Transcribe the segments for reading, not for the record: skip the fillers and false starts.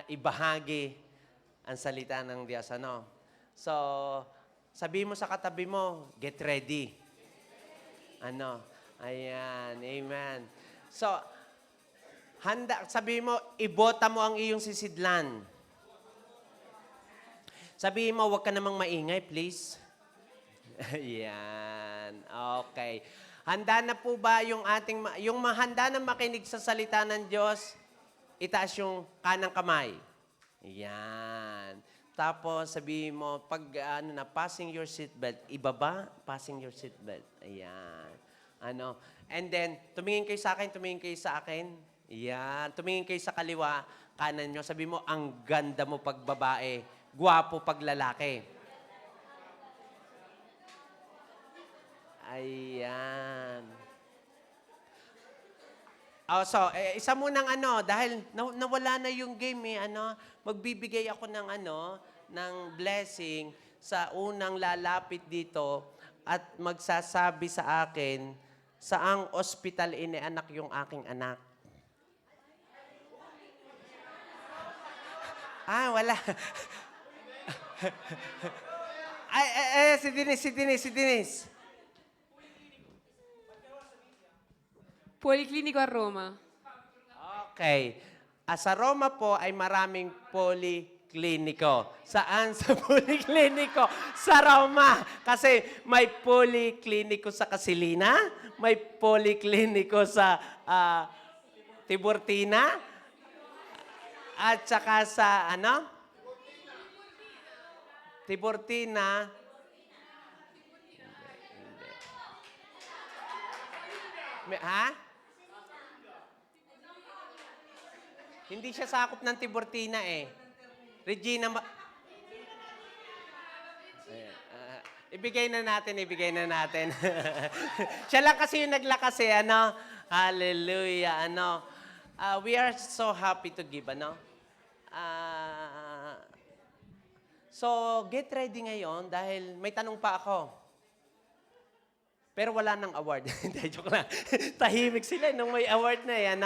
ibahagi ang salita ng Diyos. Ano? So, sabi mo sa katabi mo, get ready. Ano? Ayan. Amen. So, sabi mo, ibota mo ang iyong sisidlan. Sabi mo, huwag ka namang maingay, please. Ayan. Okay. Handa na po ba yung handa na makinig sa salita ng Diyos? Itaas yung kanang kamay. Ayan. Tapos sabihin mo, pag passing your seatbelt, ibaba, passing your seatbelt. Ayan. And then, tumingin kayo sa akin. Ayan. Tumingin kayo sa kaliwa, kanan nyo. Sabi mo, ang ganda mo pag babae, gwapo pag lalaki. Ayan. Isa munang dahil nawala na yung game magbibigay ako ng blessing sa unang lalapit dito at magsasabi sa akin, saang ospital inianak yung aking anak. Wala. Si Denise. Policlinico a Roma. Okay. Sa Roma po ay maraming polikliniko. Saan sa polikliniko? Sa Roma. Kasi may polikliniko sa Casilina, may polikliniko sa Tiburtina, at saka sa Tiburtina. Ha? Hindi siya sakop ng Tiburtina eh. Regina ibigay na natin. Siya lang kasi yung naglakas eh, Hallelujah, we are so happy to give, So, get ready ngayon dahil may tanong pa ako. Pero wala nang award. Hindi, joke lang. Tahimik sila nung may award na yan,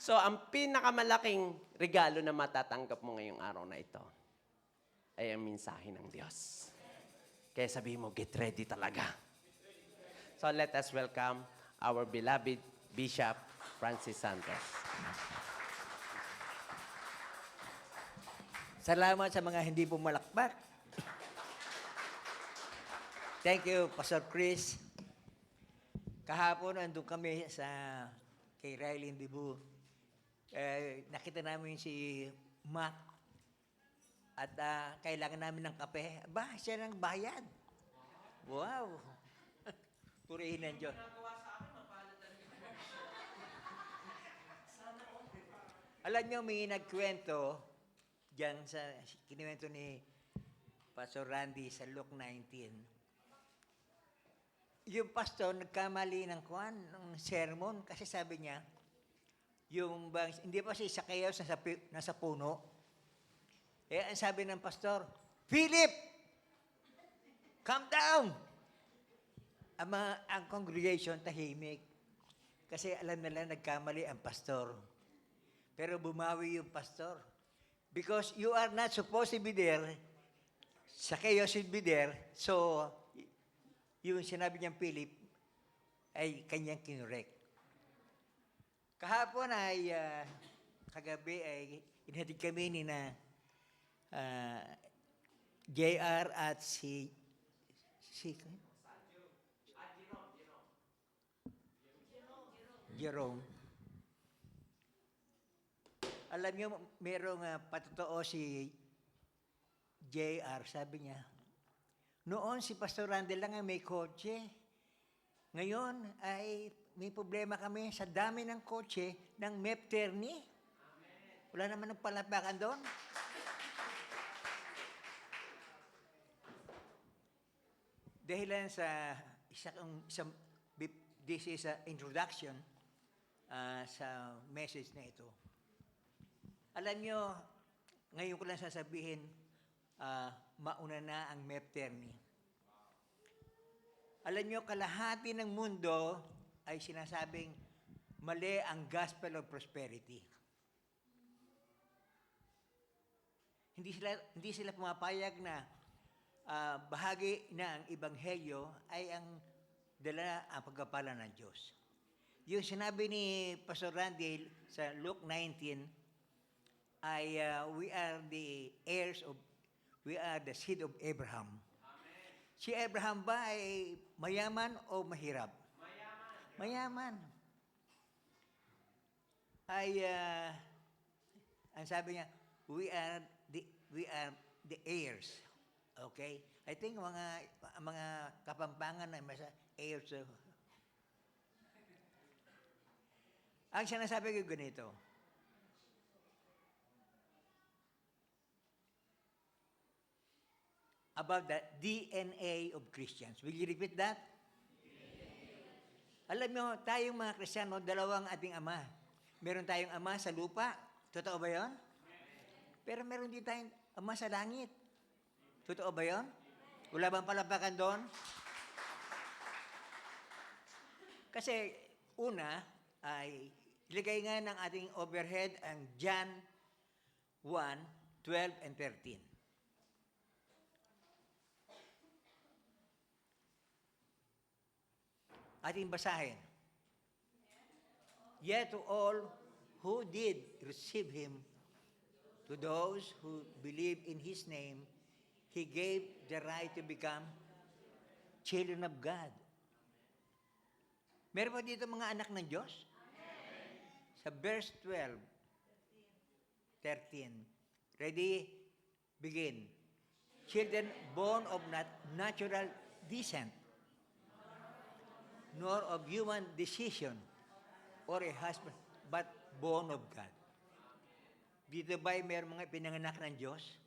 So, ang pinakamalaking regalo na matatanggap mo ngayong araw na ito ay ang mensahe ng Diyos. Kaya sabihin mo, get ready talaga. So, let us welcome our beloved Bishop Francis Santos. Salamat sa mga hindi pumalakpak. Thank you, Pastor Chris. Kahapon, andun kami kay Riley Dibu. Nakita namin si Mac at kailangan namin ng kape. Siya ng bayad. Wow! Purihin ng Diyos. Alam niyo, may nagkwento diyan kinikwento ni Pastor Randy sa Luke 19. Yung pastor nagkamali ng sermon kasi sabi niya, hindi pa si Zacchaeus nasa puno. Ang sabi ng pastor, Philip, calm down! Ang congregation tahimik. Kasi alam nila nagkamali ang pastor. Pero bumawi yung pastor. Because you are not supposed to be there, Zacchaeus should be there. So, yung sinabi niyang Philip ay kanyang kinurek. Kahapon kagabi ay inhatid kami ni JR at si Jerome. Alam niyo, merong patotoo si JR, sabi niya, noon si Pastor Randy lang ang may kotse. Ngayon ay may problema kami sa dami ng kotse ng Mepterni. Wala naman ng palapakan doon. Dahilan sa this is an introduction sa message na ito. Alam nyo, ngayon ko lang sasabihin, mauna na ang Mepterni. Alam nyo, kalahati ng mundo ay sinasabing mali ang gospel of prosperity. hindi sila pumapayag na bahagi ng ebanghelyo ay ang dala ang pagkapala ng Diyos. Yung sinabi ni Pastor Randy sa Luke 19 ay we are the seed of Abraham. Si Abraham ba ay mayaman o mahirap? Mayaman. Ay ang sabi niya, we are the heirs. Okay? I think mga Kapampangan ay masa heirs. Ang sinasabi ko ganito, about the DNA of Christians. Will you repeat that? Alam nyo, tayong mga Kristiyano, dalawang ating ama. Meron tayong ama sa lupa. Totoo ba yon? Pero meron din tayong ama sa langit. Totoo ba yon? Wala bang palapakan doon? Kasi una ay ilagay nga ng ating overhead ang John 1:12 and 13. Ating basahin. Yet to all who did receive him, to those who believe in his name, he gave the right to become children of God. Meron ba dito mga anak ng Diyos? Sa verse 12, 13. Ready? Begin. Children born of not natural descent, nor of human decision or a husband, but born of God. Dito ba'y mayroong mga pinanganak ng Diyos?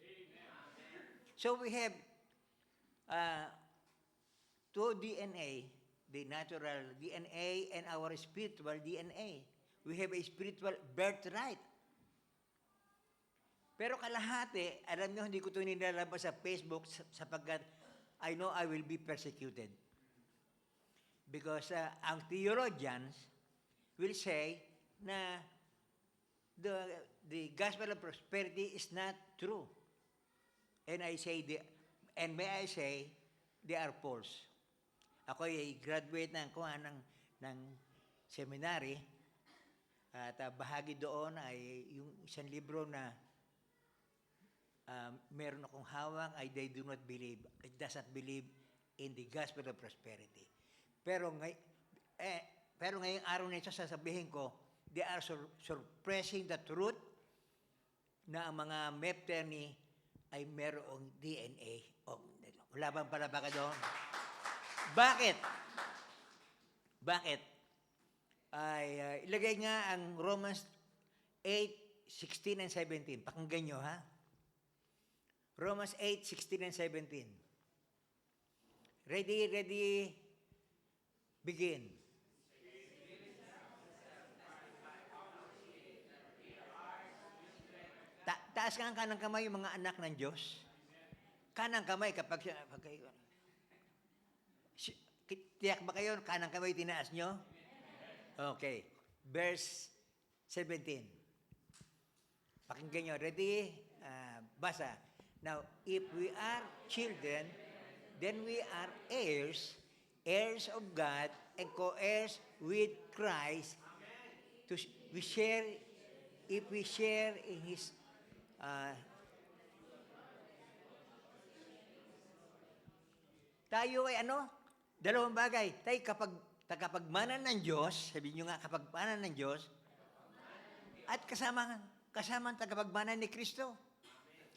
So we have two DNA, the natural DNA and our spiritual DNA. We have a spiritual birthright. Pero kalahati, alam nyo, hindi ko ito nilalabas sa Facebook sapagkat I know I will be persecuted. Because ang theologians will say na the gospel of prosperity is not true. And may I say, they are false. Ako ay graduate ng seminary at bahagi doon ay yung isang libro na meron akong hawak ay they do not believe, it does not believe in the gospel of prosperity. Pero ngayong araw na ito, sasabihin ko, they are suppressing the truth na ang mga Mepteni ay merong DNA. Wala bang palabaka doon? Bakit? Bakit? Ay ilagay nga ang Romans 8:16 and 17. Pakinggan nyo, ha? Romans 8:16 and 17. Ready, begin. Taas nga ang kanang kamay yung mga anak ng Diyos. Kanang kamay kapag kayo. Tiyak ba kayo, kanang kamay tinaas nyo? Okay. Verse 17. Pakinggan nyo. Ready? Basa. Now, if we are children, then we are heirs, heirs of God, and co-heirs with Christ. If we share in His tayo ay dalawang bagay. Tayo kapag tagapagmana ng Diyos, sabihin nyo nga kapagmana ng Diyos, at kasama ang tagapagmana ni Kristo.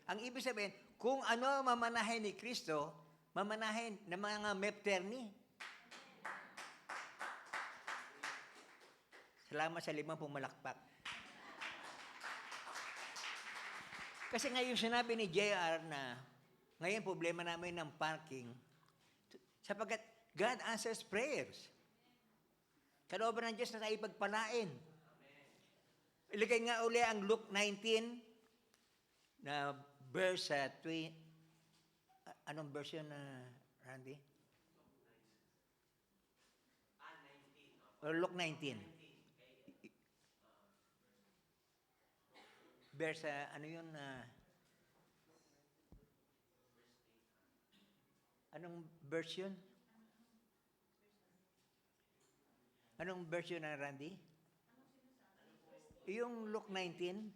Ang ibig sabihin, kung ano mamanahin ni Kristo, mamanahin ng mga Mepterni. Salamat sa 5 pumalakpak. Kasi ngayon sinabi ni JR na ngayon problema namin ng parking sapagkat God answers prayers. Kalooban ng Diyos na tayo ipagpalain. Ilagay nga uli ang Luke 19 na verse 3. Anong verse yun, Randy? Luke 19. Verse, Anong version? Anong version ng Randy? Yung Luke 19?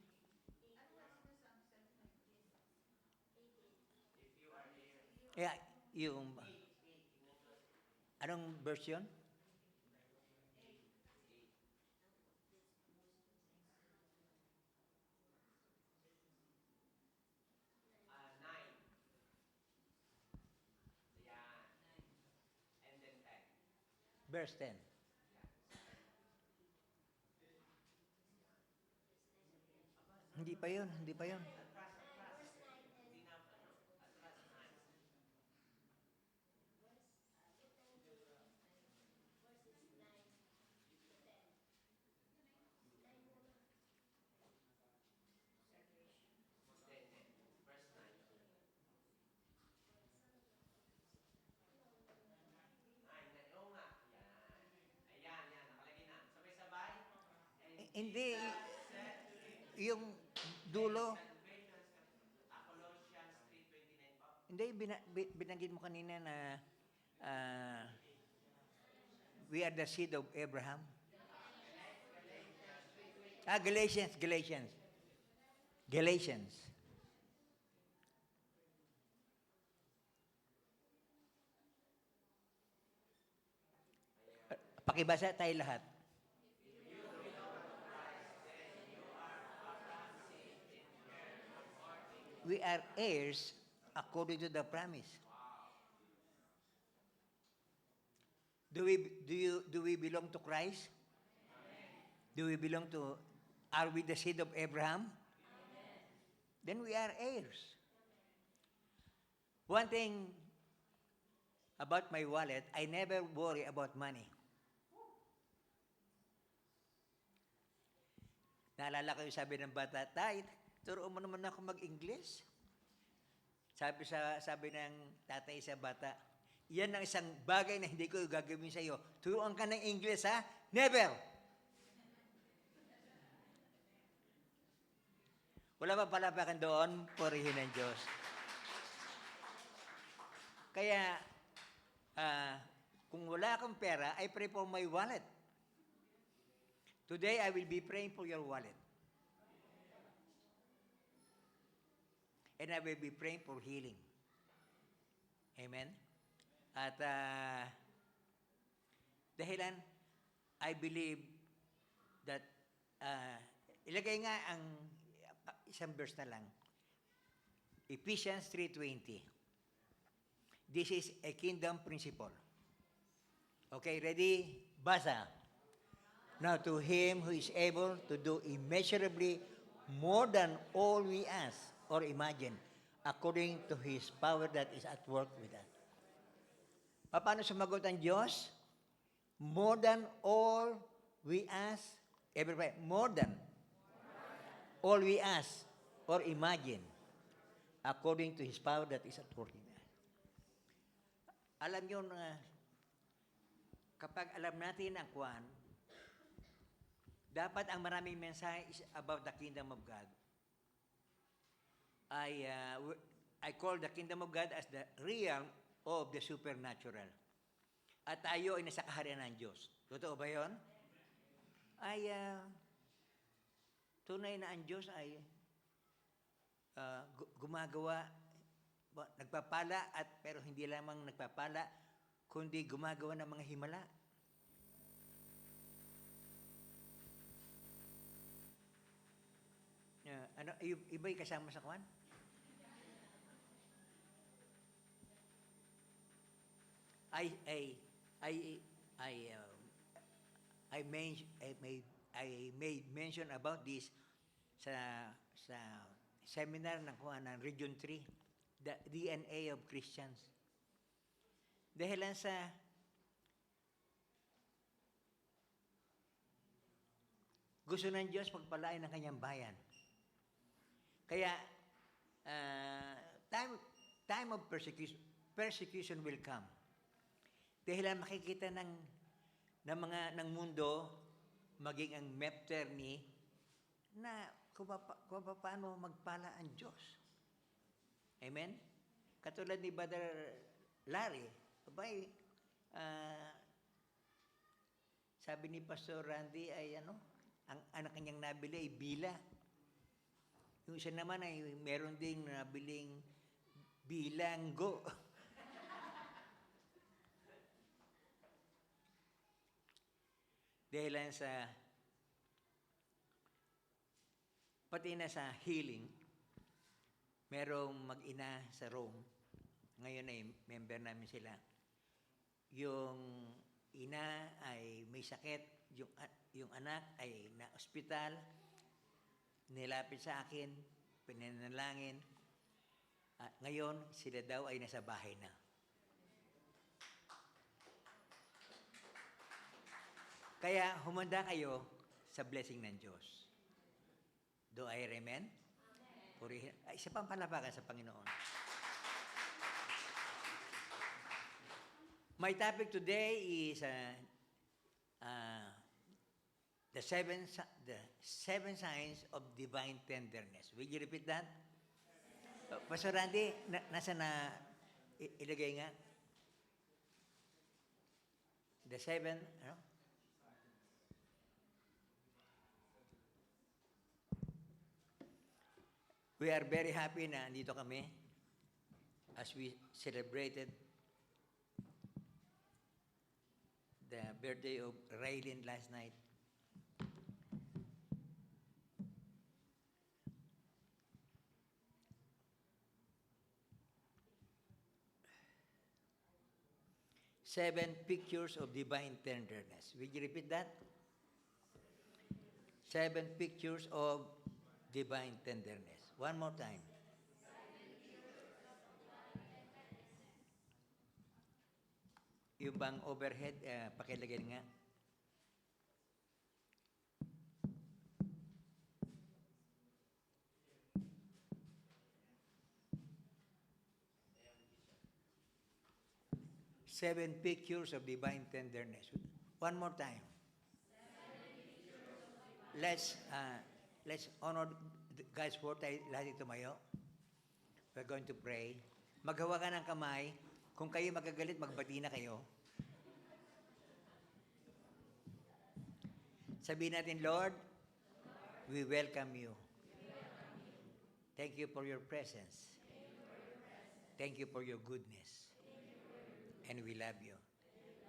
Yeah, yung... Anong version? Nine. Yan. And then 10. Verse 10. Hindi pa yun, hindi pa yun. Oo nga. Yan. Ayan, yan. Nakalagay na. Sabay-sabay. Hindi, yung dulo, Colossians 3:29 po. hindi, binanggit mo kanina na ah, we are the seed of Abraham. Galatians, Galatians. Galatians. Pakibasa tayo lahat. We are heirs according to the promise. Do we belong to Christ? Do we belong to, are we the seed of Abraham? Then we are heirs. One thing about my wallet, I never worry about money. Naalala ko yung sabi ng bata, Tay, turuan mo naman ako mag-English. Sabi ng tatay sa bata, yan ang isang bagay na hindi ko gagawin sa iyo. Turuan ka ng English, ha? Never! Wala pa palapakan doon, purihin ng Diyos. Kaya, kung wala akong pera, I pray for my wallet. Today, I will be praying for your wallet. And I will be praying for healing. Amen? At dahilan, I believe that, ilagay nga ang isang verse na lang. Ephesians 3:20. This is a kingdom principle. Okay, ready? Basa. Now to him who is able to do immeasurably more than all we ask or imagine, according to his power that is at work with us. Paano sumagot ang Diyos? More than all we ask, everybody, more than all we ask or imagine, according to his power that is at work in us. Alam nyo na, kapag alam natin ang Kwan, dapat ang maraming mensahe is about the kingdom of God. I call the kingdom of God as the realm of the supernatural. At tayo ay nasa kaharian ng Diyos. Totoo ba yun? Tunay na ang Diyos ay gumagawa, nagpapala, pero hindi lamang nagpapala, kundi gumagawa ng mga himala. Iba'y kasama sa Kwan? I made mention about this sa seminar ng Region 3, the DNA of Christians. Dahilan sa gusto ng Diyos pagpalain ng kanyang bayan. Kaya time of persecution will come. Dahilan makikita ng mundo, maging ang mepterni, na kung paano magpala ang Diyos. Amen? Katulad ni Brother Larry, abay, ah, sabi ni Pastor Randy ay ano, ang anak niyang nabili ay bila. Yung isa naman ay meron ding nabiling bilanggo. Dahil lang sa, pati na sa healing, merong mag-ina sa Rome. Ngayon ay member namin sila. Yung ina ay may sakit, yung anak ay na-ospital, nilapit sa akin, pinanalangin. At ngayon, sila daw ay nasa bahay na. Kaya humanda kayo sa blessing ng Diyos. Do I amen? Purihin. Ay, isa pang palapakan sa Panginoon. My topic today is the seven signs of divine tenderness. Will you repeat that? Pastor Randy, nasa na ilagay nga? The seven, ano? We are very happy na andito kami as we celebrated the birthday of Raylin last night. Seven pictures of divine tenderness. Will you repeat that? Seven pictures of divine tenderness. One more time. Yung bang overhead, pakilagay nga. Seven pictures of divine tenderness. One more time. Let's honor God's word. Lahat tumayo. We're going to pray. Maghawa ka ng kamay. Kung kayo magagalit, magbati na kayo. Sabihin natin, Lord, we welcome you. Thank you for your presence. Thank you for your goodness. And we love you.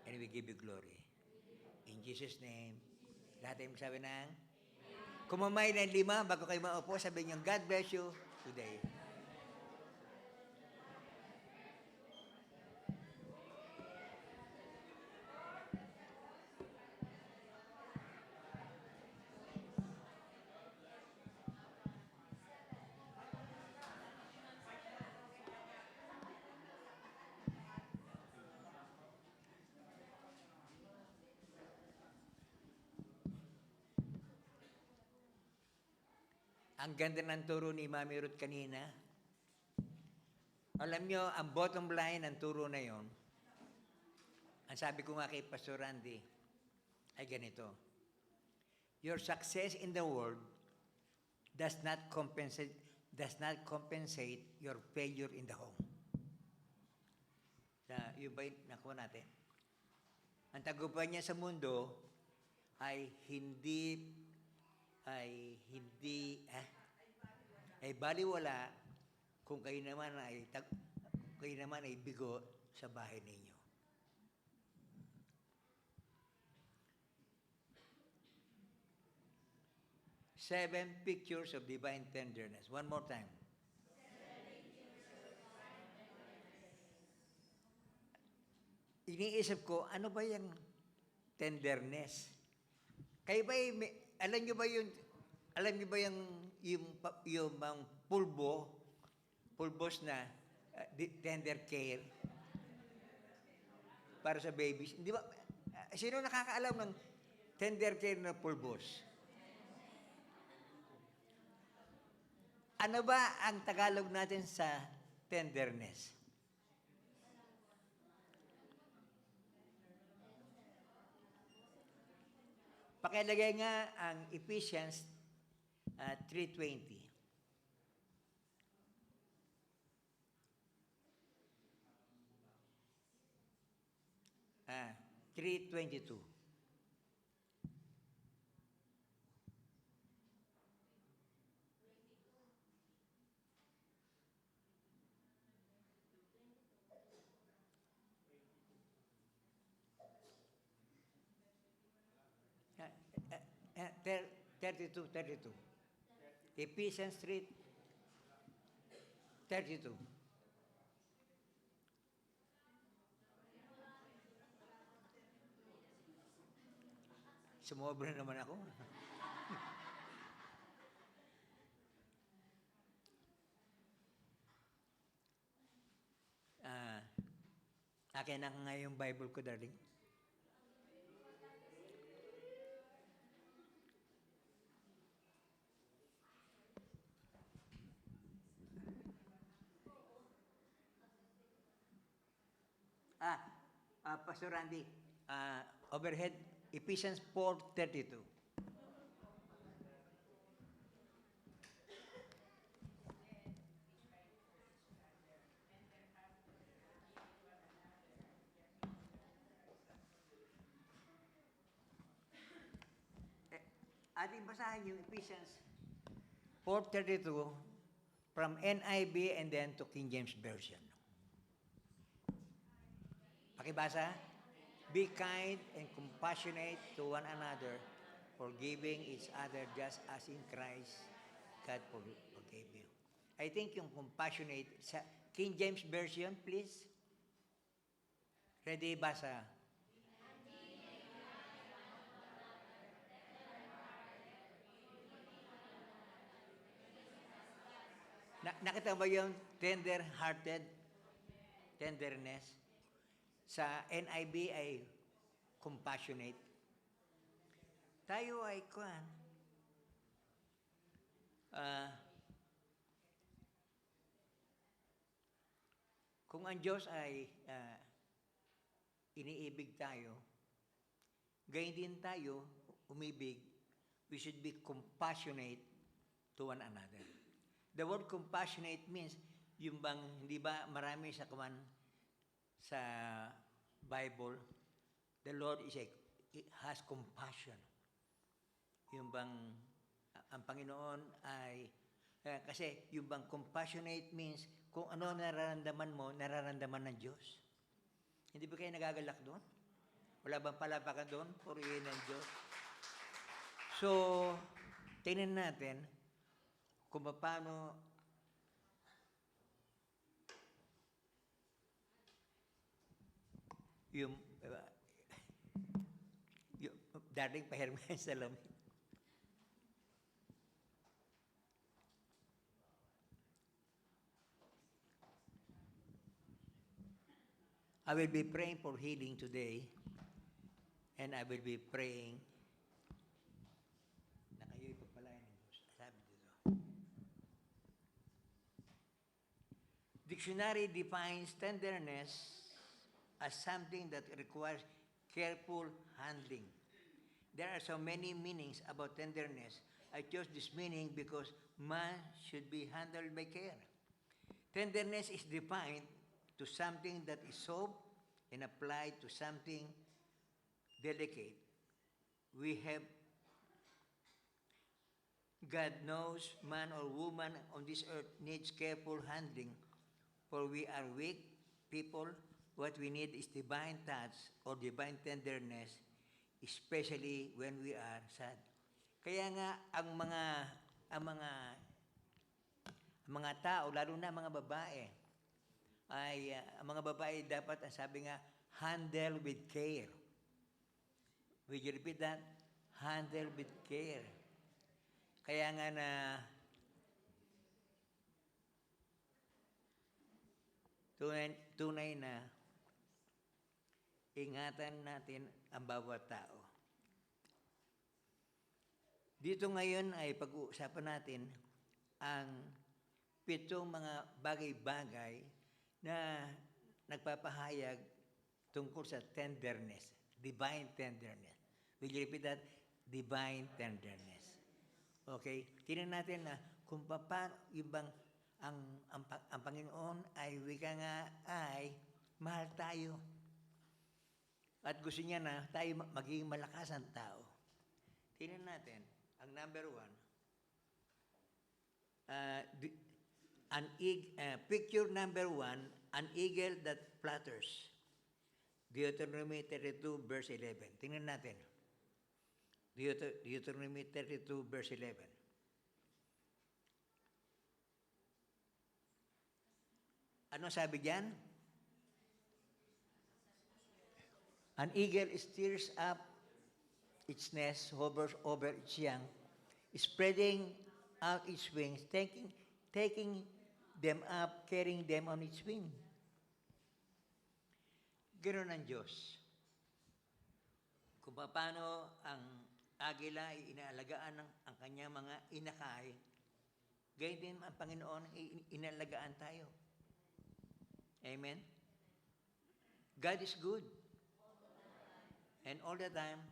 And we give you glory. In Jesus' name, lahat tayo magsabi ng, kumamay ng 5 bago kayo maupo, sabi niyo, God bless you today. Ang ganda ng turo ni Mami Ruth kanina. Alam nyo, ang bottom line ng turo na yon, ang sabi ko nga kay Pastor Randy, ay ganito. Your success in the world does not compensate your failure in the home. Yun ba yung nakuha natin? Ang tagumpay niya sa mundo ay baliwala kung kayo naman ay bigo sa bahay ninyo. Seven pictures of divine tenderness. One more time. Iniisip ko, ano ba yung tenderness? Kayo ba, alam niyo ba yung pulbos na tender care para sa babies? Di ba, sino nakakaalam ng tender care na pulbos? Ano ba ang Tagalog natin sa tenderness? Pakilagay nga ang Ephesians 3:20. 3:22. Ah, ah, 32. Ephesians 3:32. Sumobra naman ako. Ah, akin na nga yung Bible ko, darling. Ah, Pastor Randy, overhead, Ephesians 4:32. Ating basahin yung Ephesians 4:32 from NIV and then to King James Version. Pakibasa. Be kind and compassionate to one another, forgiving each other just as in Christ God forgave you. I think yung compassionate sa King James Version, please. Ready, basa. Nakita ba yung tender-hearted? Tenderness? Sa NIV ay compassionate. Tayo ay kung ang Diyos ay iniibig tayo, gayon din tayo umibig, we should be compassionate to one another. The word compassionate means, yung bang, hindi ba marami sa sa Bible, the Lord has compassion. Yung bang, ang Panginoon ay, kasi yung bang compassionate means, kung ano nararamdaman mo, nararamdaman ng Diyos. Hindi ba kayo nagagalak doon? Wala bang palapakan doon? Purihin ng Diyos. So, tingnan natin kung paano yung darling, pahirma yung salamin. I will be praying for healing today, and I will be praying na kayo'y pagpalain ng Diyos. Sabi dito. Dictionary defines tenderness as something that requires careful handling. There are so many meanings about tenderness. I chose this meaning because man should be handled by care. Tenderness is defined to something that is soft and applied to something delicate. God knows man or woman on this earth needs careful handling, for we are weak people. What we need is divine touch or divine tenderness, especially when we are sad. Kaya nga ang mga tao, lalo na mga babae, ay ang mga babae dapat, ang sabi nga, handle with care. Will you repeat that? Handle with care. Kaya nga na tunay na ingatan natin ang bawat tao. Dito ngayon ay pag-uusapan natin ang 7 mga bagay-bagay na nagpapahayag tungkol sa tenderness, divine tenderness. Will you repeat that? Divine tenderness. Okay? Tingnan natin na kung paano yung bang ang Panginoon ay wika nga ay mahal tayo. At gusto niya na tayo maging malakas ang tao. Tingnan natin, ang number 1, picture number 1, an eagle that flutters. Deuteronomy 32, verse 11. Tingnan natin. Deuteronomy 32, verse 11. Ano sabi diyan? An eagle stirs up its nest, hovers over its young, spreading out its wings, taking them up, carrying them on its wing. Ganoon ang Diyos. Kung paano ang agila ay inaalagaan ang kanyang mga inakay, gayon din ang Panginoon ay inaalagaan tayo. Amen? God is good. And all the time,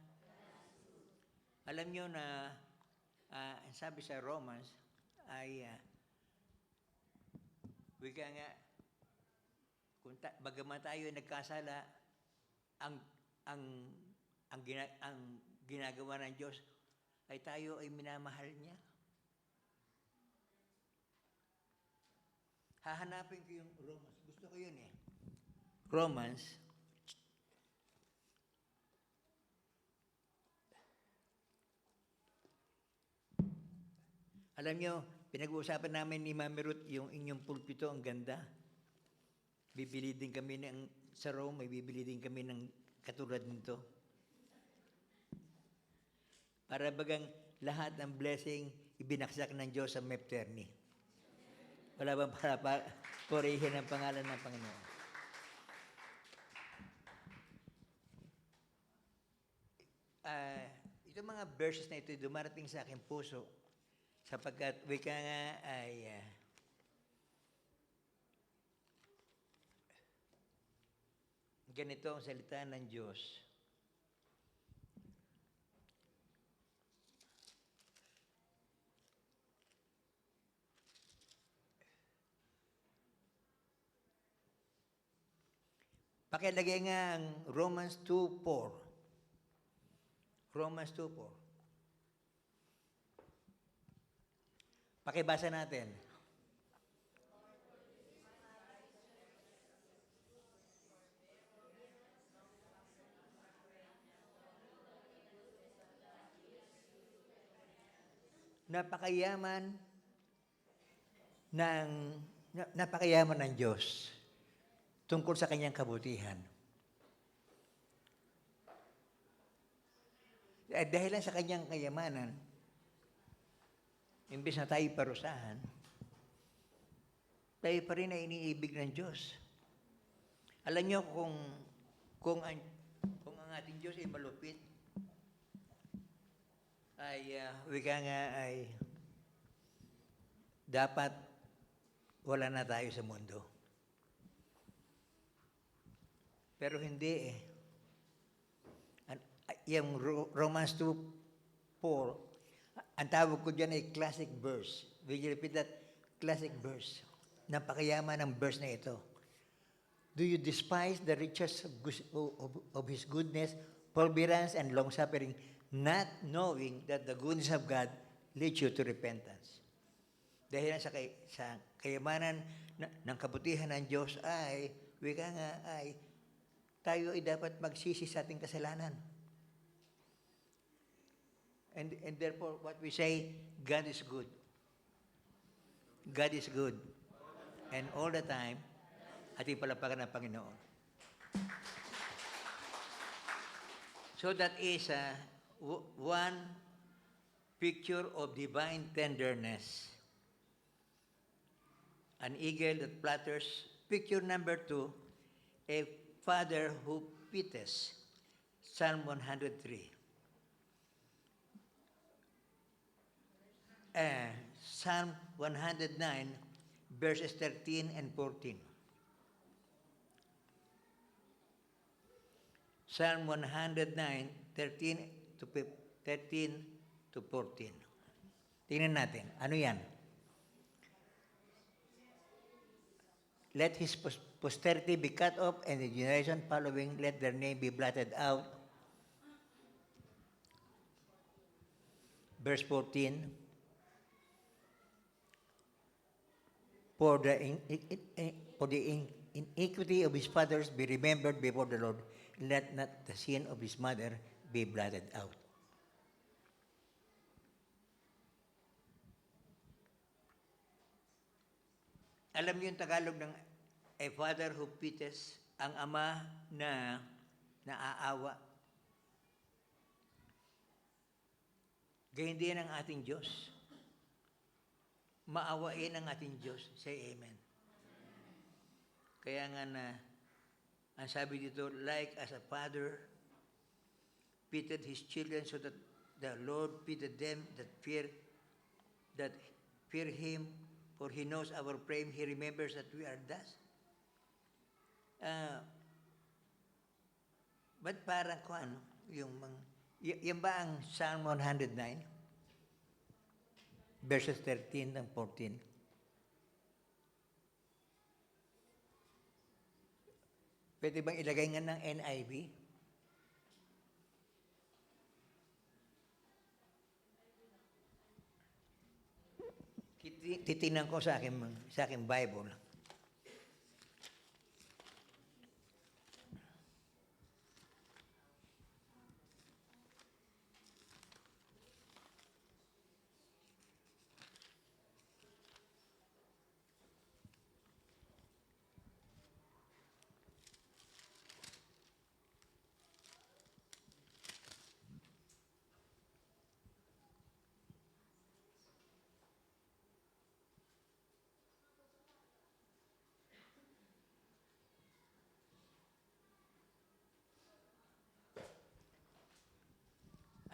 alam nyo na, sabi sa Romans, ay, wika nga, bagaman tayo ay nagkasala, ang ginagawa ng Diyos ay tayo ay minamahal niya. Hahanapin ko yung Romans. Gusto ko yun eh. Romans. Alam nyo, pinag-uusapan namin ni Mami Ruth yung inyong pulpito, ang ganda. Bibili din kami sa Rome, may bibili din kami ng katulad nito. Para bagang lahat ng blessing, ibinaksak ng Diyos sa Mepterni. Wala bang para purihin ang pangalan ng Panginoon? Itong mga verses na ito, dumarating sa aking puso, sapagkat wika nga ay ganito ang salita ng Diyos. Pakilagay nga ang Romans 2:4. Romans 2:4. Pakibasa natin. Napakayaman ng Diyos tungkol sa kanyang kabutihan. Dahil lang sa kanyang kayamanan, imbes na tayo parusahan, tayo pa rin ay iniibig ng Diyos. Alam niyo kung ang ating Diyos ay malupit, ay wika nga ay dapat wala na tayo sa mundo. Pero hindi eh. Yung Romans 2:4, ang tawag ko dyan ay classic verse. Will you repeat that? Classic verse. Napakayaman ng verse na ito. Do you despise the riches of His goodness, forbearance, and long-suffering, not knowing that the goodness of God leads you to repentance? Dahil sa kayamanan ng kabutihan ng Diyos ay, wika nga ay, tayo ay dapat magsisi sa ating kasalanan. And therefore, what we say, God is good. God is good. And all the time, ating palapakan ng Panginoon. So that is one picture of divine tenderness. An eagle that flutters. Picture number 2, a father who pities. Psalm 103. Psalm 109, verses 13 and 14. Psalm 109, 13 to 14. Tingnan natin. Ano yan? let his posterity be cut off, and the generation following, let their name be blotted out. Verse 14, for the iniquity of his fathers be remembered before the Lord, let not the sin of his mother be blotted out. Alam niyo yung Tagalog ng a father who pities, ang ama na naaawa. Ganyan din ang ating Diyos. Maawain ang ating Diyos. Say amen. Kaya nga na, ang sabi dito, like as a father pitied his children, so that the Lord pitied them that fear him, for he knows our frame, he remembers that we are dust. Ba't parang ko ano, yan ba ang Psalm 109? Verses 13 and 14. Pwede bang ilagay nga ng NIV? Titingnan ko sa aking Bible.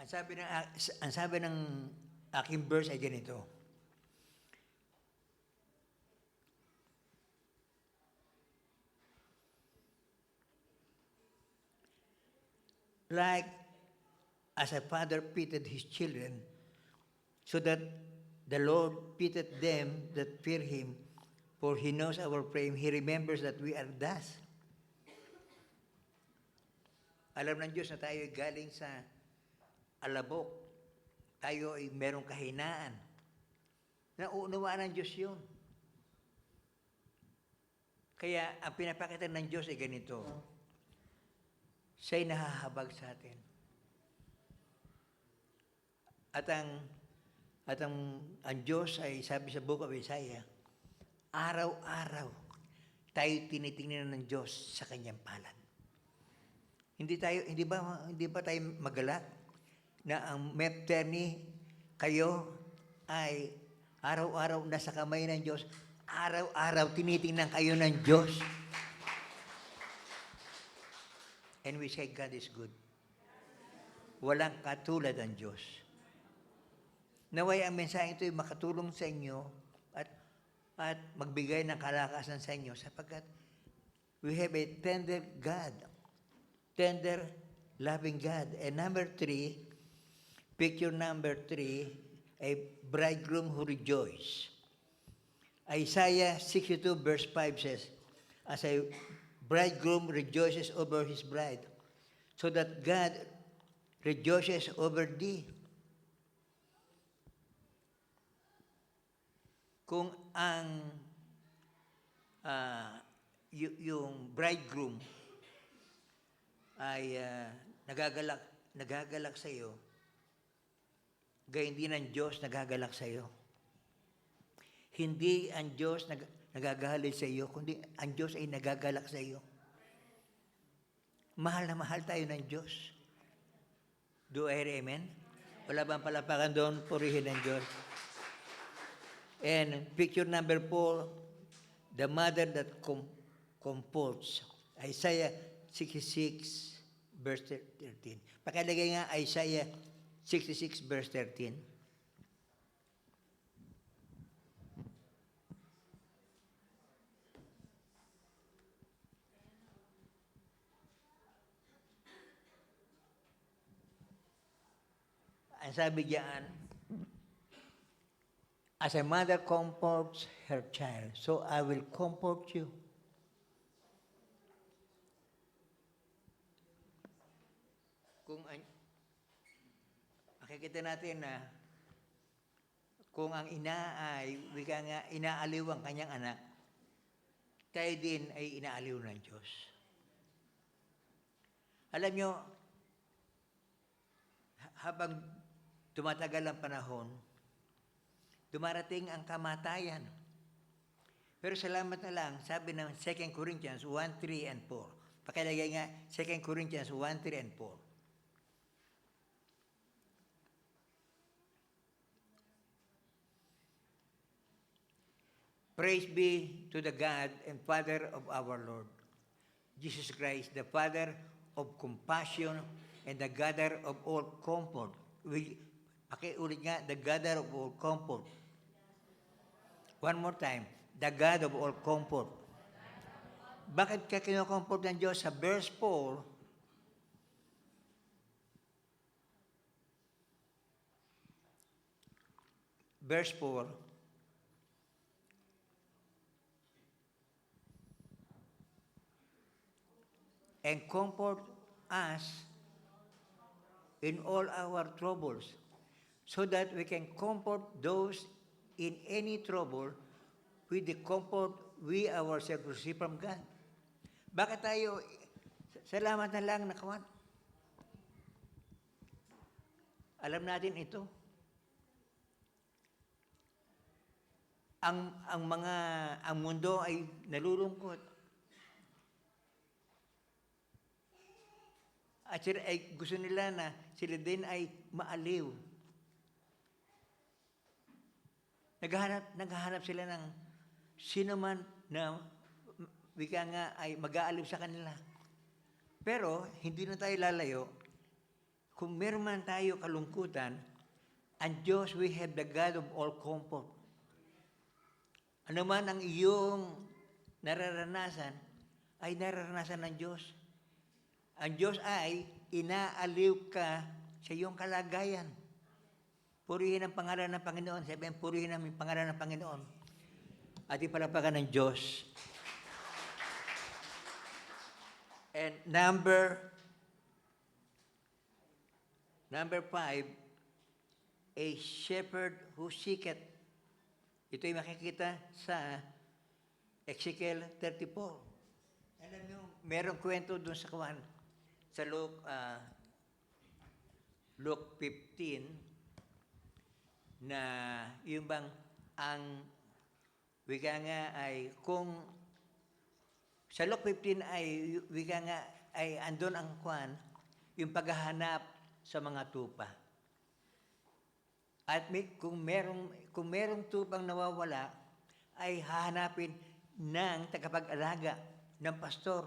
Ang sabi ng aking verse ay ganito. Like as a father pitied his children, so that the Lord pitied them that fear him, for he knows our frame, he remembers that we are dust. Alam ng Diyos na tayo ay galing sa alabok. Tayo ay merong kahinaan. Nauunawaan ng Diyos yun. Kaya ang pinapakita ng Diyos ay ganito. Siya'y nahahabag sa atin. At ang Diyos ay sabi sa Book of Isaiah, araw-araw tayo tinitingnan ng Diyos sa kanyang palad. Hindi ba tayo magalak na ang Mepterni kayo ay araw-araw nasa kamay ng Diyos, araw-araw tinitingnan kayo ng Diyos. And we say God is good. Walang katulad ang Diyos. Naway ang mensahe ito ay makatulong sa inyo at magbigay ng kalakasan sa inyo sapagkat we have a tender God, tender, loving God. And number 3, picture number 3, a bridegroom who rejoices. Isaiah 62 verse 5 says, as a bridegroom rejoices over his bride, so that God rejoices over thee. Kung ang yung bridegroom ay nagagalak sa iyo, gayon din ang Diyos nagagalak sa iyo. Hindi ang Diyos nagagalit sa iyo, kundi ang Diyos ay nagagalak sa iyo. Mahal na mahal tayo ng Diyos. Do I hear amen? Wala bang palapakan doon? Purihin ng Diyos. And picture number 4, the mother that comforts. Isaiah 66 verse 13. Pakilagay nga Isaiah 66 verse 13. Ang sabi diyan, as a mother comforts her child, so I will comfort you. kung makikita natin na kung ang ina ay wika nga inaaliw ang kanyang anak, tayo din ay inaaliw ng Diyos. Alam nyo, habang tumatagal ang panahon, dumarating ang kamatayan. Pero salamat na lang, sabi ng 2 Corinthians 1, 3, and 4. Pakilagay nga, 2 Corinthians 1, 3, and 4. Praise be to the God and Father of our Lord, Jesus Christ, the Father of compassion and the Gather of all comfort. Pakiulit nga, the Gather of all comfort. One more time, the God of all comfort. Bakit ka kinukomfort ng Diyos? Sa verse 4, and comfort us in all our troubles, so that we can comfort those in any trouble with the comfort we ourselves receive from God. Bakit tayo, salamat na lang nakawan? Alam natin ito. Ang mundo ay nalulungkot. At sila ay gusto nila na sila din ay maaliw. Naghahanap sila ng sino man na wika nga ay mag-aaliw sa kanila. Pero hindi na tayo lalayo. Kung meron man tayo kalungkutan, ang Diyos, we have the God of all comfort. Ano man ang iyong nararanasan, ay nararanasan ng Diyos. Ang Diyos ay inaaliw ka sa iyong kalagayan. Purihin ang pangalan ng Panginoon. Sabihin, purihin ang pangalan ng Panginoon. At ipalapakan ng Diyos. And number 5, a shepherd who seeketh. Ito'y makikita sa Ezekiel 34. Alam niyo, merong kwento doon sa kawan. Sa Luke 15, na yung bang ang wika nga ay kung sa Luke 15 ay wika nga ay andon ang kwan, yung paghahanap sa mga tupa. At kung merong tupang nawawala, ay hahanapin ng tagapag-alaga, ng pastor.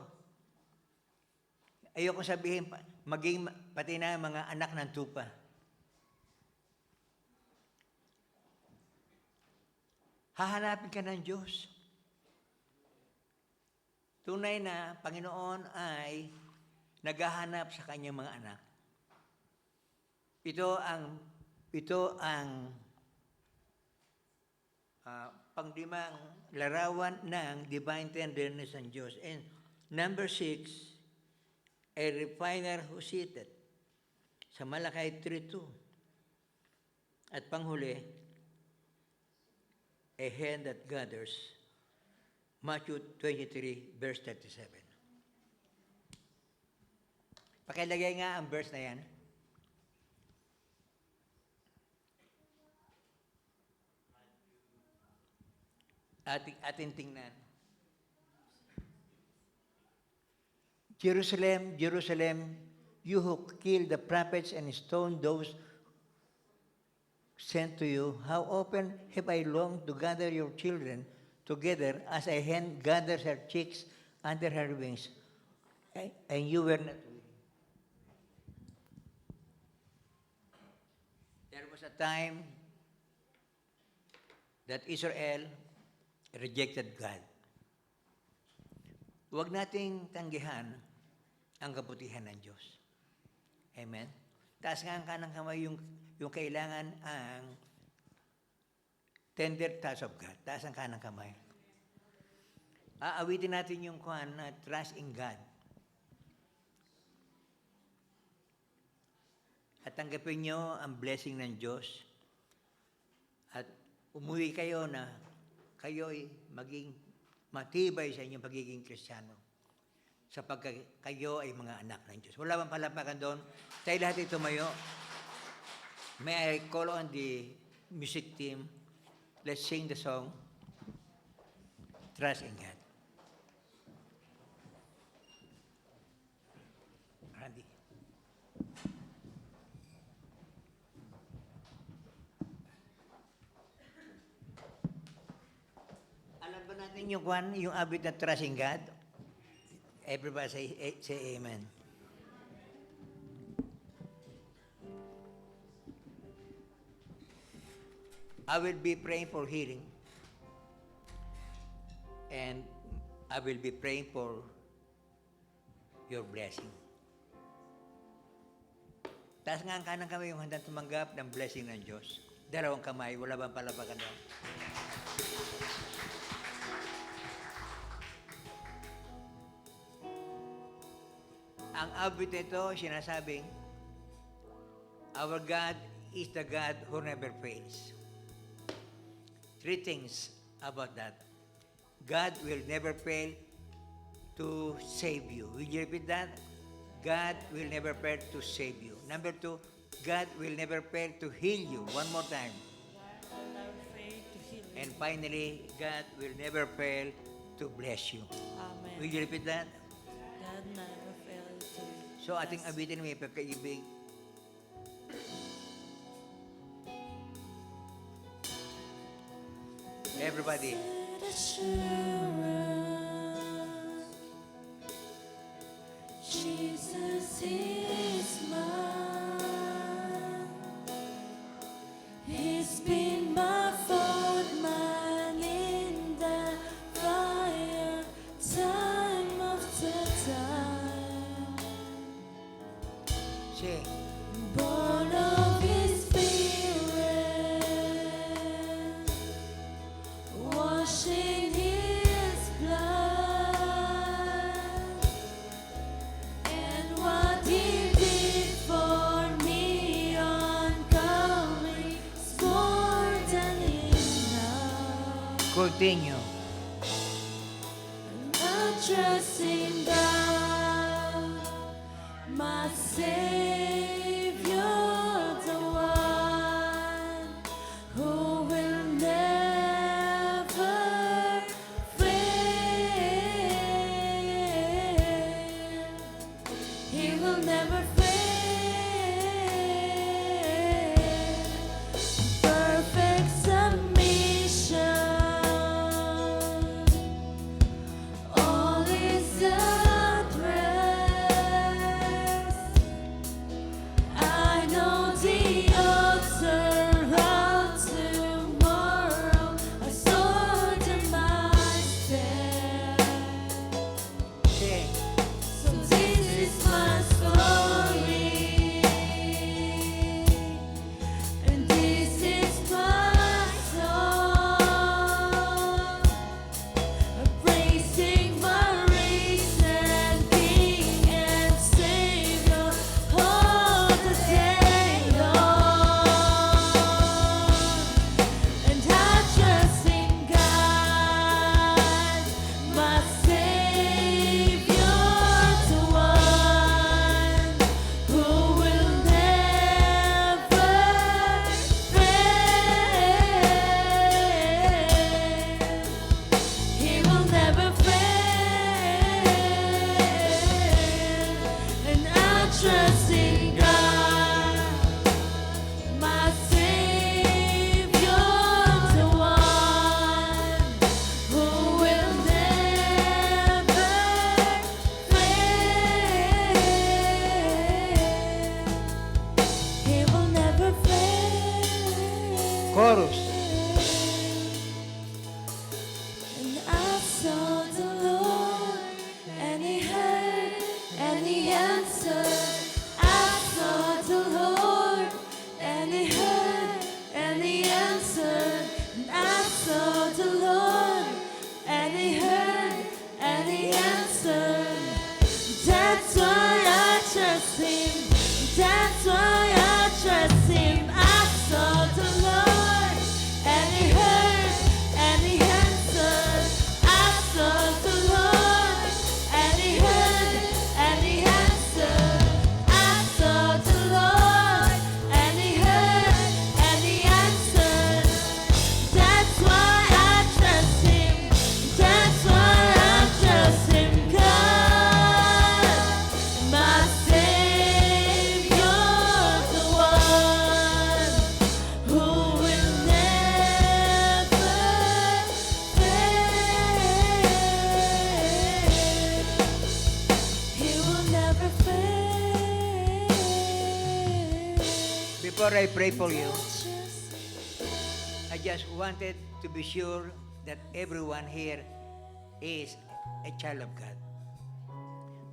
Ayoko sabihin, maging pati na mga anak ng tupa. Hahanapin ka ng Diyos. Tunay na Panginoon ay naghahanap sa kanyang mga anak. Ito ang panglimang larawan ng divine tenderness ng Diyos. And number 6, a refiner who seated sa Malakay 3:2. At panghuli, a hand that gathers, Matthew 23, verse 37. Pakilagay nga ang verse na yan. Ating tingnan. Jerusalem, Jerusalem, you who kill the prophets and stone those sent to you, how often have I longed to gather your children together as a hen gathers her chicks under her wings, and you were not willing. There was a time that Israel rejected God. Huwag nating tanggihan ang kabutihan ng Diyos. Amen? Taas nga ang kanang kamay yung kailangan ang tender touch of God. Taas ang kanang kamay. Aawitin natin yung kuhan na trust in God. tanggapin nyo ang blessing ng Diyos at umuwi kayo na kayo'y maging matibay sa inyong pagiging Kristiyano sapagkat kayo ay mga anak ng Diyos. Wala bang palapakan doon? Tayo lahat ay tumayo. May I call on the music team? Let's sing the song, Trust in God. Randy. Alam ba natin yung abit na Trust in God? Everybody say amen. I will be praying for healing. And I will be praying for your blessing. Taas nga ang kanang kamay yung handang tumanggap ng blessing ng Diyos. Dalawang kamay, wala bang palapakan doon? Ang abit nito, sinasabing, our God is the God who never fails. 3 things about that. God will never fail to save you. Will you repeat that? God will never fail to save you. Number 2, God will never fail to heal you. One more time. God will never fail to heal you. And finally, God will never fail to bless you. Amen. Will you repeat that? God never fails to So ating bless. abitin may pagkaibig. Everybody. Jesus is mine. He's been my fourth man in the fire, time after time. Sing. Born of His Spirit, washed in His blood, and what He did for me on Calvary is more than enough. Continue. I trust in God, my Savior, the one who will never fail. He will never fail. Perfect submission. All is at rest. I know the author of tomorrow. I stored in my stead. Sing. So this is my story, and this is my song, praising my risen King and Savior all the day long. And I trust in God, my Savior, the one who will never fail. He will never fail. And I trust in God, my Savior, the one who will never fail. He will never fail. Chorus. And I saw the Lord, and He heard, and He answered. I saw the Lord, and He heard, and He answered. And I saw the Lord, and He heard, and He answered. That's why I trust Him. That's why I before I pray for you, I just wanted to be sure that everyone here is a child of God.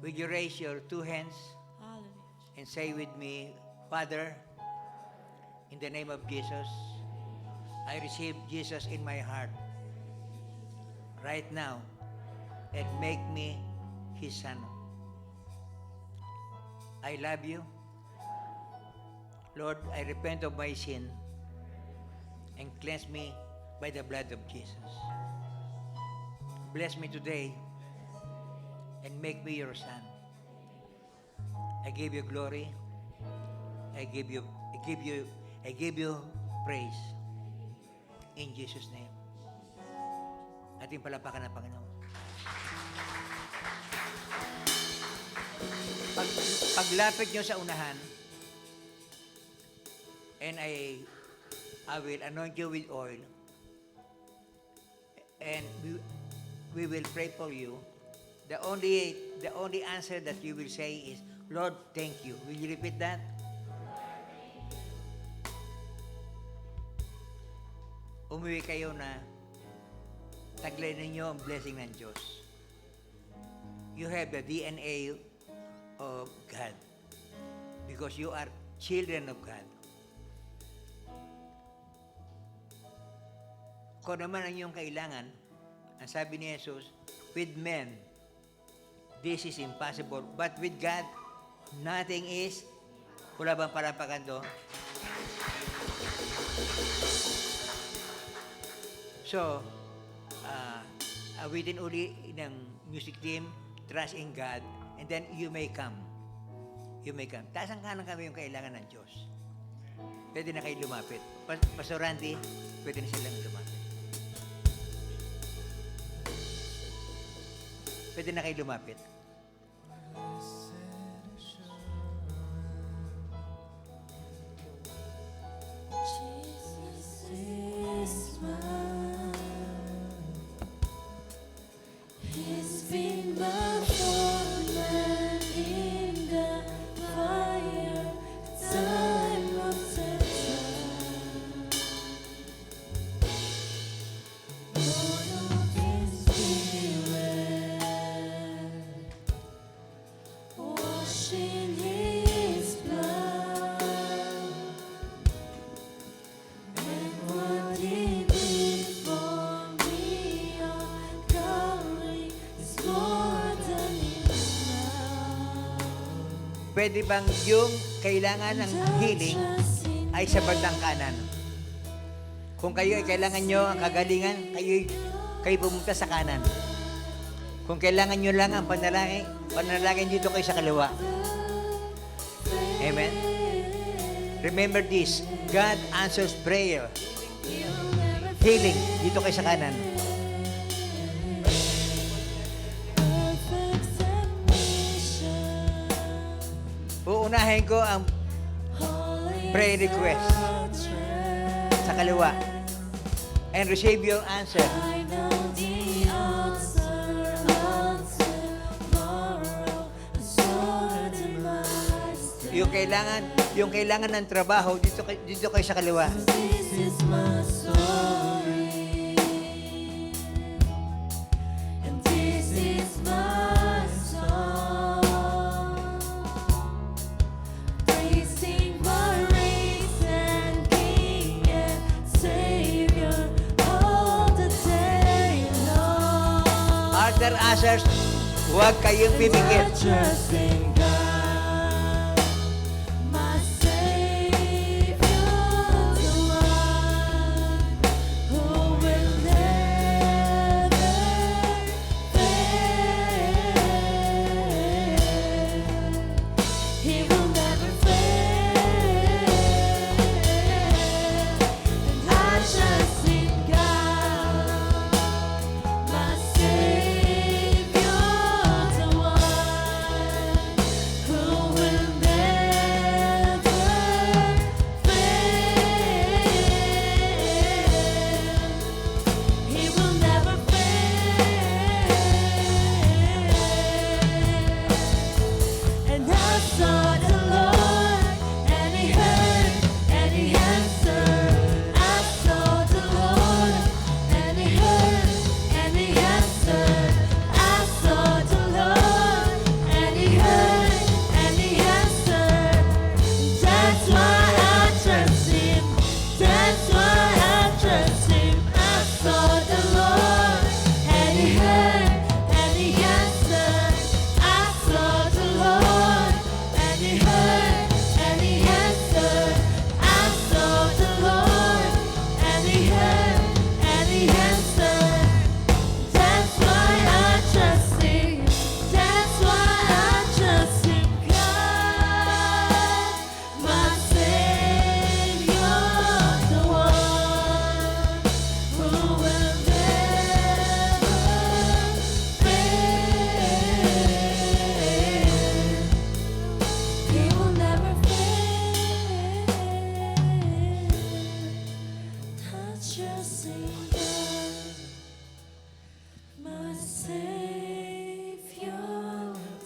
Will you raise your two hands and say with me, Father, in the name of Jesus, I receive Jesus in my heart right now and make me His son. I love you. Lord, I repent of my sin and cleanse me by the blood of Jesus. Bless me today and make me your son. I give you glory. I give you praise. In Jesus' name. Ating palapakan ng Panginoon. Paglapit nyo sa unahan, and I will anoint you with oil, and we will pray for you. The only answer that you will say is, Lord, thank you. Will you repeat that? Umuwi kayo na taglay ninyo ang blessing ng Diyos. You have the DNA of God because you are children of God. Kung naman ang iyong kailangan, ang sabi ni Jesus, with men, this is impossible. But with God, nothing is. Wala bang parapakan doon? So, awitin uli ng music team, trust in God, and then you may come. You may come. Taas ang kanan kami yung kailangan ng Diyos. Pwede na kayo lumapit. Pastor Randy, pwede na silang lumapit. Pwede na kayo lumapit. Jesus is mine. He's been my foreman in the fire, time of testing. Born of His Spirit, washed in His blood, and what He did for me on Calvary is more than enough. Pwede bang yung kailangan ng healing ay sa bandang kanan? Kung kayo ay kailangan nyo ang kagalingan, kayo pumunta sa kanan. Kung kailangan nyo lang ang panalangin dito kayo sa kaliwa. Amen? Remember this, God answers prayer. Healing, dito kayo sa kanan. Perfect submission, Uunahin ko ang holy prayer request sa kaliwa. And receive your answer. I know the answer tomorrow, a sword in my step. Yung kailangan ng trabaho, dito kayo sa kaliwa. This is my story, and this is my song, praising my risen King and Savior all the day long. Other answers, huwag kayong pipikit. Trust in God, my Savior, the one who will never fail. He will never fail. And I trust in God, my Savior, the one Savior,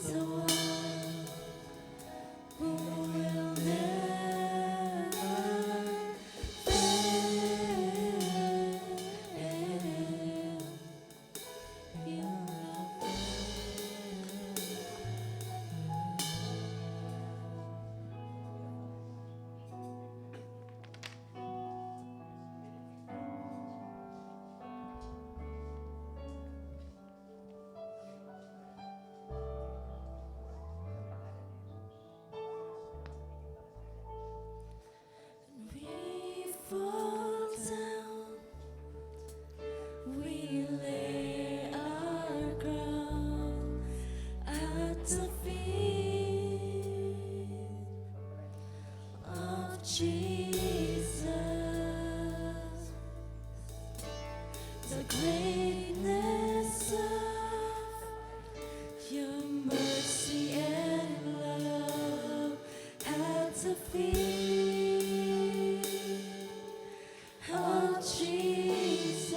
the one who will never we fall down, we lay our crown at the feet of Jesus. The greatness of your mercy and love at the feet of Jesus,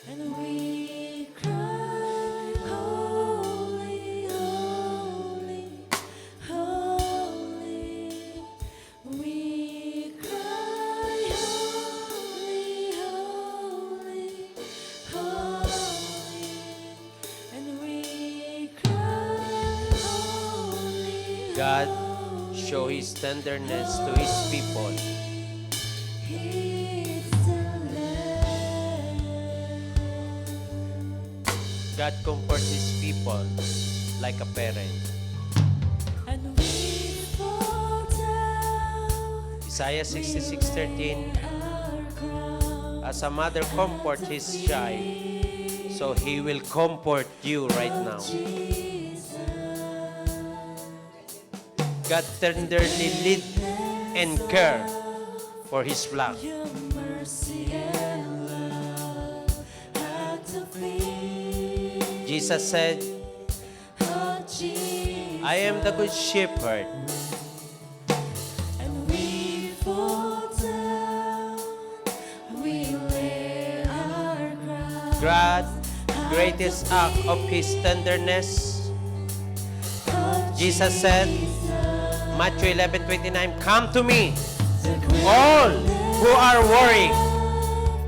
and we cry, holy, holy, holy. We cry, holy, holy, holy, and we cry, holy, God, holy. show His tenderness to His people. He's the Lamb. God comforts His people like a parent. And we fall down, Isaiah 66:13, our crown as a mother comforts his child, so He will comfort you right now. Jesus. God tenderly lead and care for His flock. Your mercy and love at the feet Jesus said, of Jesus. I am the good shepherd. And we fall down, we lay our crown God's greatest act of His tenderness. of Jesus said, Matthew 11:29, come to me, the great all who are worried,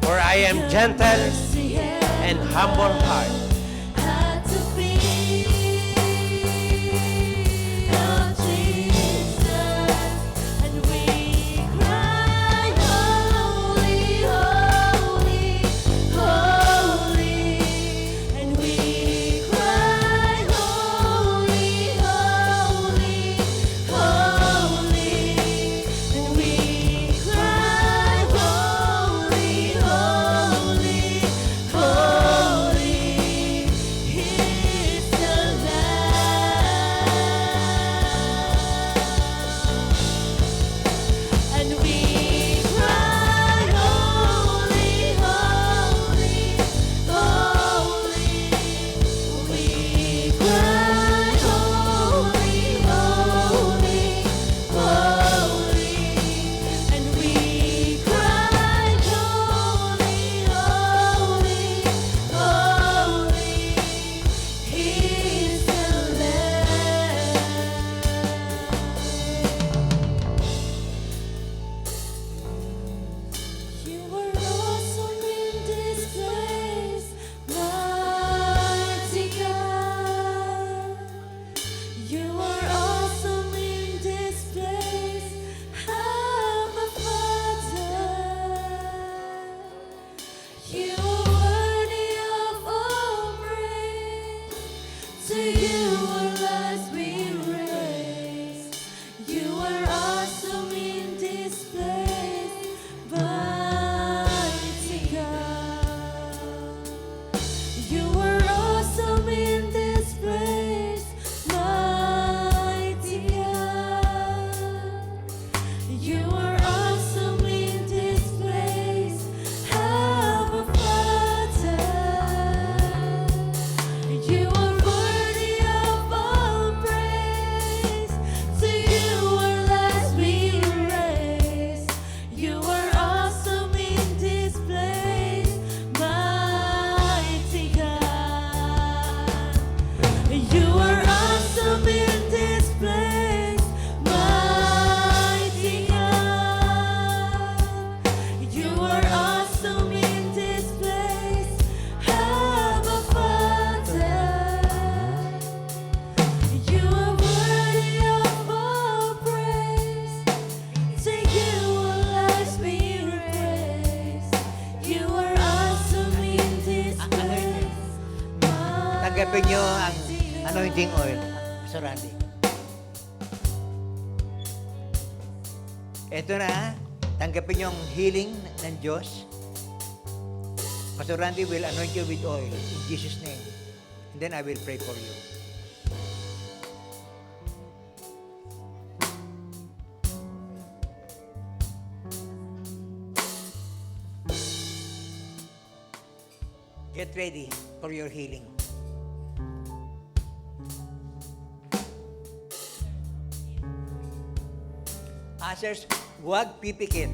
for I am gentle mercy and humble heart. at the feet of Jesus, and we cry, holy, holy, holy, and we cry, holy, holy, holy, and we cry, holy, holy, holy. tanggapin nyo ang anointing oil. Pastor Randy. Ito na, tanggapin nyo ang healing ng Diyos. Pastor Randy will anoint you with oil in Jesus' name. And then I will pray for you. Get ready for your healing. Ushers, huwag pipikit.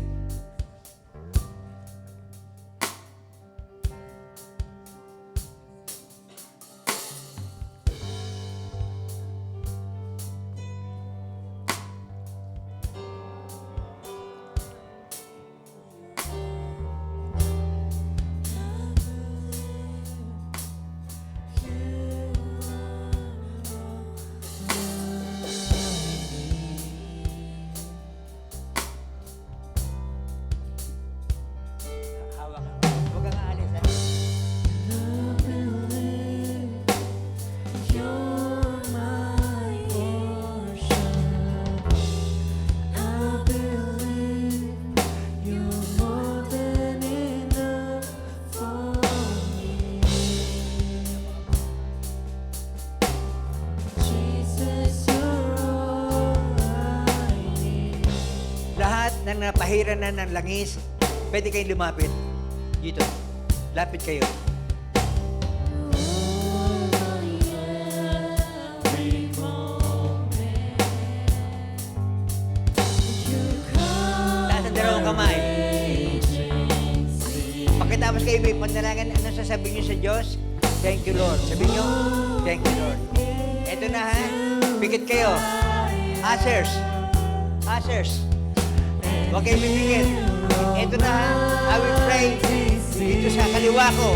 Hawak ka. Huwag kang aalis, ha? You're my portion. I believe you're more than enough for me. Jesus, you're all I need. Lahat ng napahiran na ng langis, pwede kayong lumapit. Dito. Lapit kayo. Taas ang dalawang kamay. Pagkatapos kayo may panalangin, ano sasabihin nyo sa Diyos? Thank you, Lord. Sabihin nyo, thank you, Lord. Ito na, ha? Pikit kayo. Ushers. Ushers. Huwag kayo pipikit. Ito na, ha? I will pray dito sa kaliwa ko.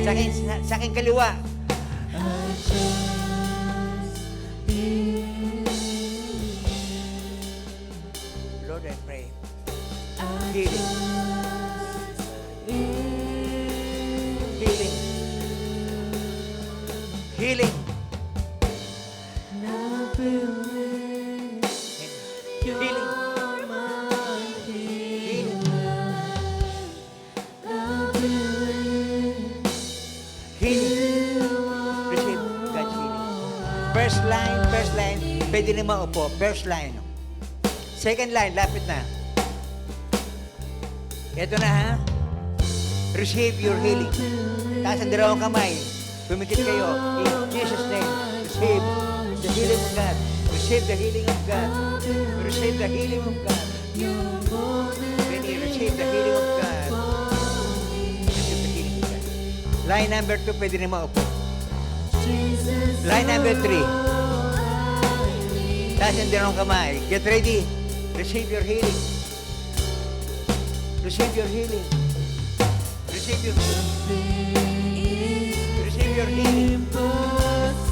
Sa aking kaliwa. Lord, I pray. Healing. Healing. Healing. Healing. Healing. Healing. Receive God's healing. First line, pwede na maupo. First line. Second line, lapit na. Ito na, ha? Receive your healing. Taas ang dalawang kamay. Pumikit kayo. In Jesus' name, receive the healing of God. Receive the healing of God. Receive the healing of God. When you receive the healing of God, receive the healing of God. Line number 2, pwede na maupo. Line number 3. Taas ang dalawang kamay. Get ready. Receive your healing. Receive your healing. Receive your healing. Receive your healing.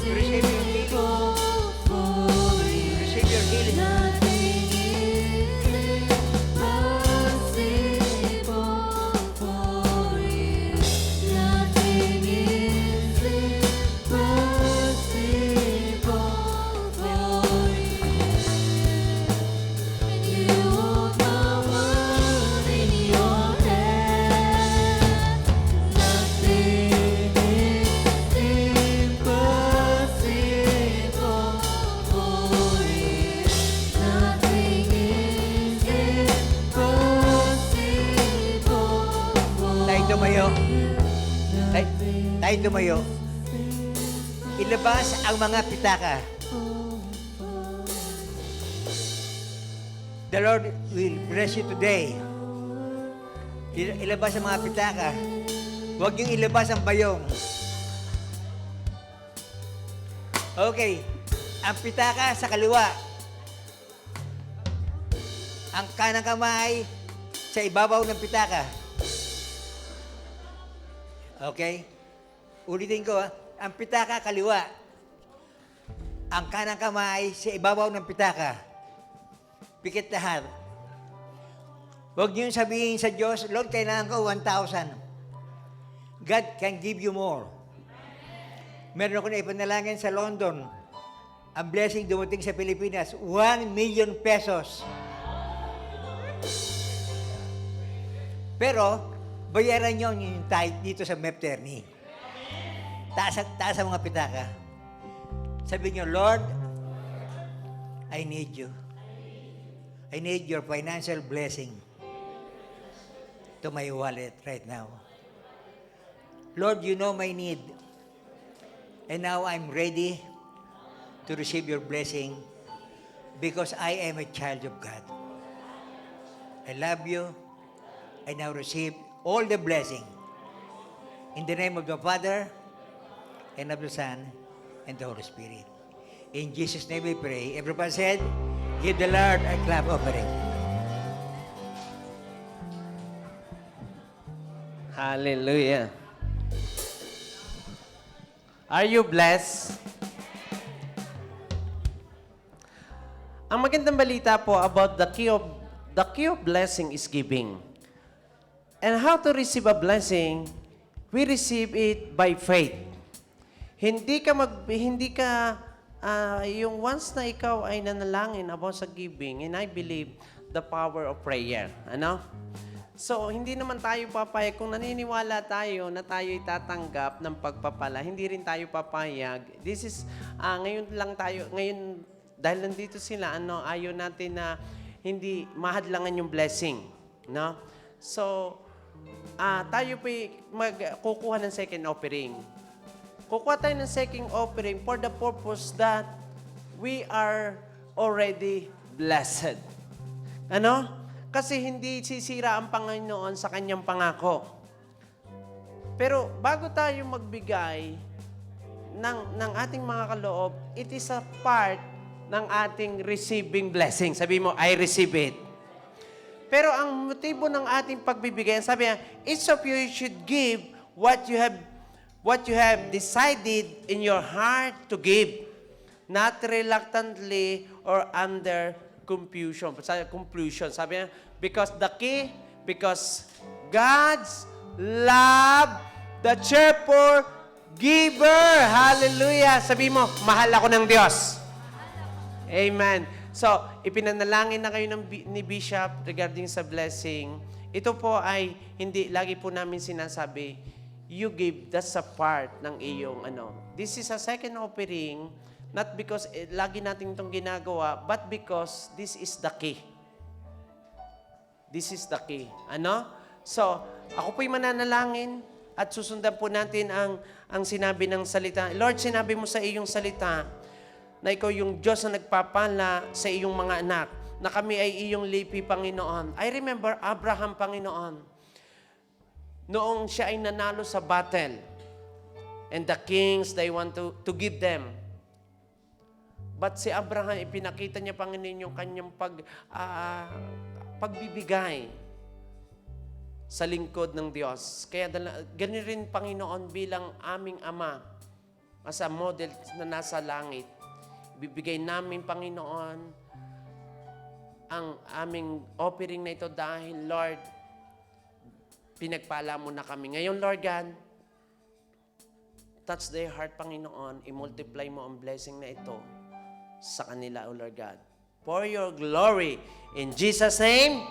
Receive your healing. Receive your healing. Tumayo. Tayo tumayo. Ilabas ang mga pitaka. The Lord will bless you today. Ilabas ang mga pitaka. Huwag niyong ilabas ang bayong. Okay. Ang pitaka sa kaliwa. Ang kanang kamay sa ibabaw ng pitaka. Okay? Ulitin ko, ha? Ang pitaka kaliwa. Ang kanang kamay sa ibabaw ng pitaka. Pikit lahat. Huwag niyo sabihin sa Diyos, Lord, kailangan ko 1,000. God can give you more. Meron ako na ipanalangin sa London. Ang blessing dumating sa Pilipinas, 1 million pesos. Pero, bayaran nyo yung tithe dito sa Mepterni. Taas ang mga pitaka. Sabi nyo, Lord, I need you. I need your financial blessing to my wallet right now. Lord, you know my need. And now I'm ready to receive your blessing because I am a child of God. I love you. I now receive all the blessing. In the name of the Father, and of the Son, and the Holy Spirit. In Jesus' name we pray. Everybody said, give the Lord a clap offering. Hallelujah. Are you blessed? Ang magandang balita po about the key of blessing is giving. And how to receive a blessing? We receive it by faith. Yung once na ikaw ay nanalangin about sa giving, and I believe the power of prayer. Ano? So, hindi naman tayo papayag. Kung naniniwala tayo na tayo itatanggap ng pagpapala, hindi rin tayo papayag. This is, ngayon, dahil nandito sila, ayaw natin na hindi mahadlangan yung blessing. No? So, tayo po kukuha ng second offering. Kukuha tayo ng second offering for the purpose that we are already blessed. Ano? Kasi hindi sisira ang Panginoon sa kanyang pangako. Pero bago tayo magbigay ng ating mga kaloob, it is a part ng ating receiving blessing. Sabi mo, I receive it. Pero ang motibo ng ating pagbibigay, sabi niya, each of you should give what you have decided in your heart to give, not reluctantly or under compulsion. Sabi niya, because God's love the cheerful giver. Hallelujah. Sabi mo, mahal ako ng Diyos. Amen. So, ipinanalangin na kayo ni Bishop regarding sa blessing. Ito po ay hindi, lagi po namin sinasabi, you give, that's a part ng iyong This is a second offering, not because lagi natin itong ginagawa, but because this is the key. This is the key. So, ako po'y mananalangin at susundan po natin ang sinabi ng salita. Lord, sinabi mo sa iyong salita na ikaw yung Diyos na nagpapala sa iyong mga anak, na kami ay iyong lipi, Panginoon. I remember Abraham, Panginoon, noong siya ay nanalo sa battle, and the kings, they want to give them. But si Abraham, ipinakita niya, Panginoon, yung kanyang pagbibigay sa lingkod ng Diyos. Kaya ganun rin, Panginoon, bilang aming Ama, as a model na nasa langit, bibigay namin, Panginoon, ang aming offering na ito dahil, Lord, pinagpala mo na kami. Ngayon, Lord God, touch their heart, Panginoon, i-multiply mo ang blessing na ito sa kanila, O Lord God. For your glory. In Jesus' name,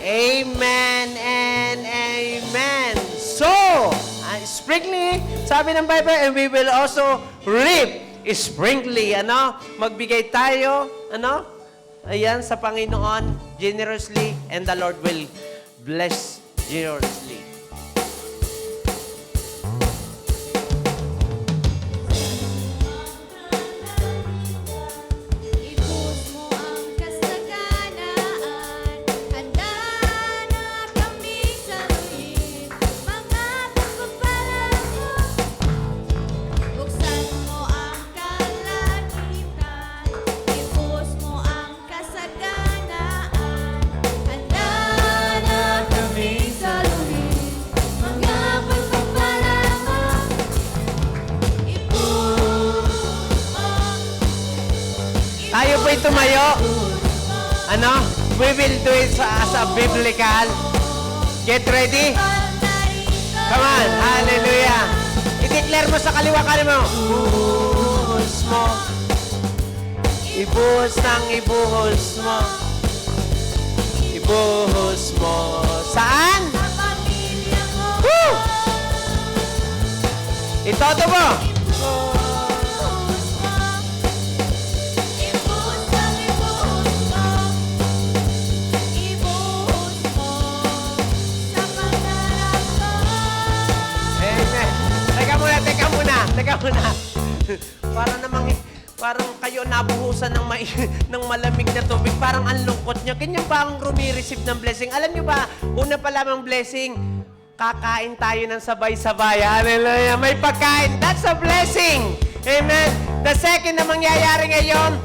amen and amen. So, sprinkly, sabi ng Bible, and we will also reap sprinkly. Magbigay tayo, ayan, sa Panginoon, generously, and the Lord will bless generously. Ibus mo ang kasaganaan, handa na kami saluhin mga pagpapala mo. Buksan mo ang kalangitan, ibus mo ang kasaganaan, handa na kami saluhin mga pagpapala mo. Tayo po'y tumayo. We will do it as a biblical. Get ready. Come on. Hallelujah. It I-declare mo sa kaliwa ka mo. Ibuhos mo. Ibuhos ng ibuhos mo. Ibuhos mo. Saan? Sa pamilya ko. Woo! Itodo mo. Ibuhos mo. Ibuhos ang ibuhos mo. Ibuhos mo. Sa pangarap ko. Amen. Teka muna. Parang kayo nabuhusan ng malamig na tubig. Parang ang lungkot nyo. Ganyan ba ang rumireceive ng blessing? Alam nyo ba, una pa lamang blessing, kakain tayo ng sabay-sabay. Hallelujah. May pagkain. That's a blessing. Amen. The second na mangyayari ngayon,